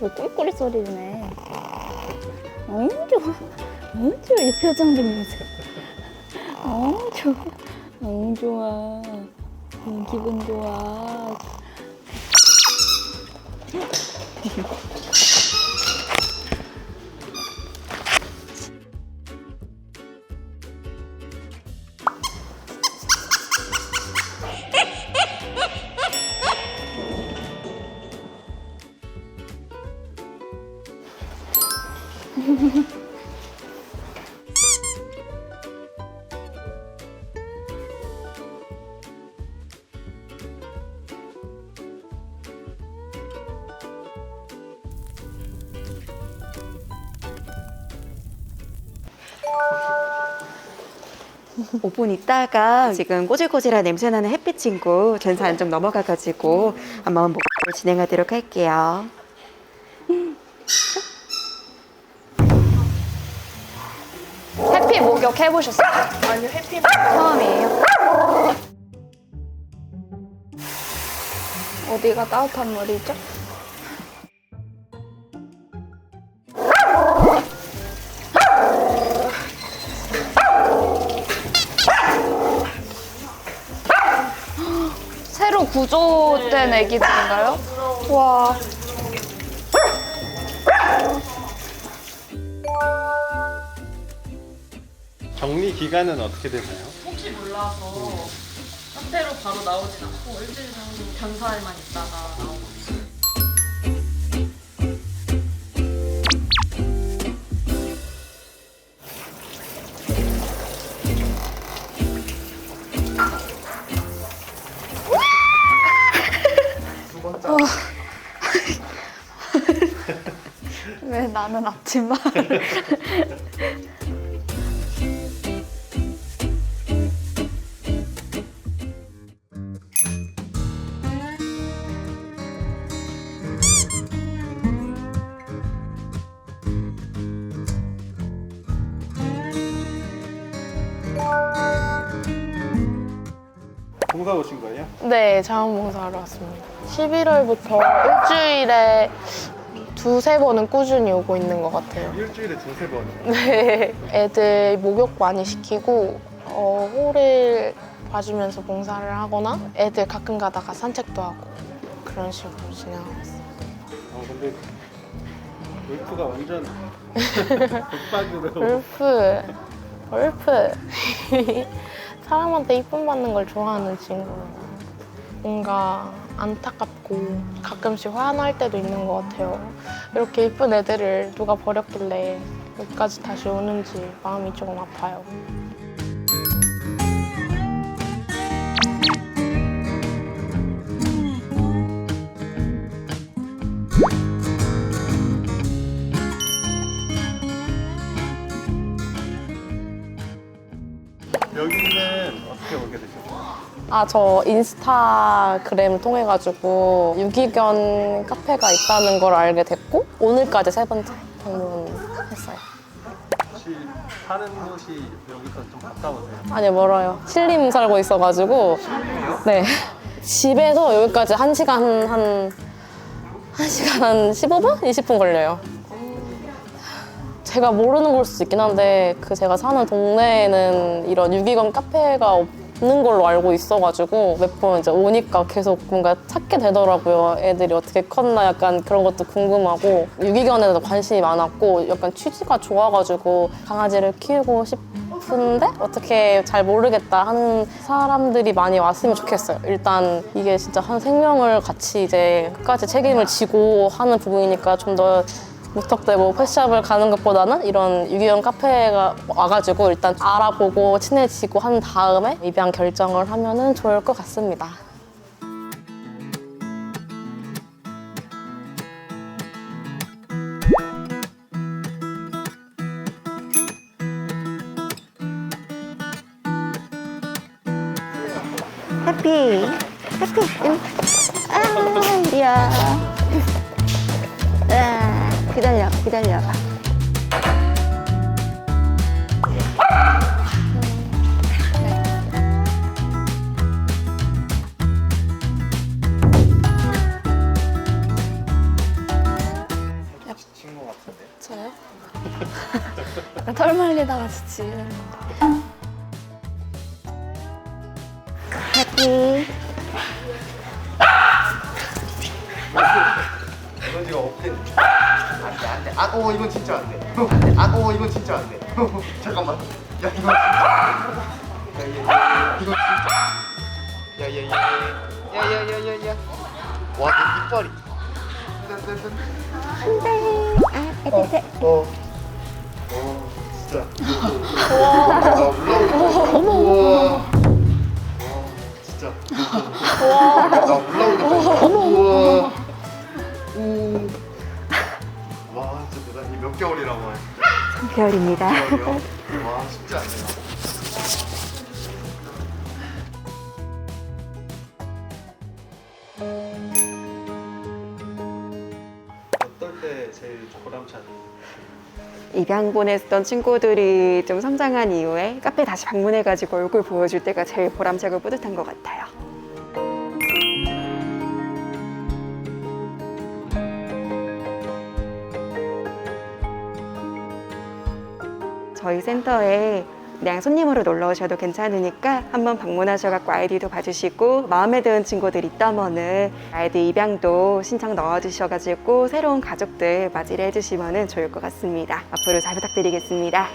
뭐 꿀꿀이 소리네. 좋아. 좋아. 이 표정 좀 보세요. 좋아. 좋아. 기분 좋아. 오 분 있다가 지금 꼬질꼬질한 냄새나는 햇빛 친구 전사 안쪽 넘어가가지고 한번 목욕을 진행하도록 할게요. 해피 목욕 해보셨어요? 아니요, 해피 처음이에요. 어디가 따뜻한 물이죠? 새로 구조된 애기들인가요? 와. 격리 기간은 어떻게 되나요? 혹시 몰라서 상태로 바로 나오진 않고 일주일 정도 견사에만 있다가 나오고 왜 나는 앞치마? 봉사 오신 거예요? 네, 자원봉사하러 왔습니다. 11월부터 일주일에 두세 번은 꾸준히 오고 있는 것 같아요. 일주일에 두세 번. 네, 애들 목욕 많이 시키고 홀을 봐주면서 봉사를 하거나 애들 가끔 가다가 산책도 하고 그런 식으로 진행하고 있어요. 근데 울프가 완전 북박으로. 울프. 사람한테 이쁨 받는 걸 좋아하는 친구예요. 뭔가 안타깝고 가끔씩 화날 때도 있는 것 같아요. 이렇게 이쁜 애들을 누가 버렸길래 여기까지 다시 오는지 마음이 조금 아파요. 여기는 어떻게 오게 되셨어요? 저 인스타그램을 통해가지고 유기견 카페가 있다는 걸 알게 됐고 오늘까지 세 번째 방문했어요. 혹시 사는 곳이 여기서 좀 가까우세요? 아니 멀어요. 신림 살고 있어가지고 네 집에서 여기까지 1시간 한 15분? 20분 걸려요. 제가 모르는 걸 수도 있긴 한데 제가 사는 동네에는 이런 유기견 카페가 없는 걸로 알고 있어가지고 몇 번 이제 오니까 계속 뭔가 찾게 되더라고요. 애들이 어떻게 컸나 약간 그런 것도 궁금하고 유기견에도 관심이 많았고 약간 취지가 좋아가지고 강아지를 키우고 싶은데 어떻게 잘 모르겠다 하는 사람들이 많이 왔으면 좋겠어요. 일단 이게 진짜 한 생명을 같이 이제 끝까지 책임을 지고 하는 부분이니까 좀 더 무턱대고 펫샵을 가는 것보다는 이런 유기견 카페가 와가지고 일단 알아보고 친해지고 한 다음에 입양 결정을 하면은 좋을 것 같습니다. 해피. 야. 기다려. 털 말리다가 지치겠는데. 해피. 에너지가 없대. 안돼 안돼. 이건 진짜 안돼. 안돼. 이건 진짜 안돼. 잠깐만. 야 이건 진짜. 이건 진짜. 야야야야야야야야야야. 와, 내 이빨이. 진짜. 나 올라오겠다. 우와. 진짜. 나 올라오겠다. 우와. 와, 진짜 대단히 몇 개월이라고 해. 3개월입니다. 와, 쉽지 않네요. 어떨 때 제일 보람차니? 입양 보냈던 친구들이 좀 성장한 이후에 카페 다시 방문해가지고 얼굴 보여줄 때가 제일 보람차고 뿌듯한 것 같아요. 저희 센터에 그냥 손님으로 놀러 오셔도 괜찮으니까 한번 방문하셔갖고 아이디도 봐주시고 마음에 드는 친구들 있다면은 아이디 입양도 신청 넣어주셔가지고 새로운 가족들 맞이를 해주시면 좋을 것 같습니다. 앞으로 잘 부탁드리겠습니다.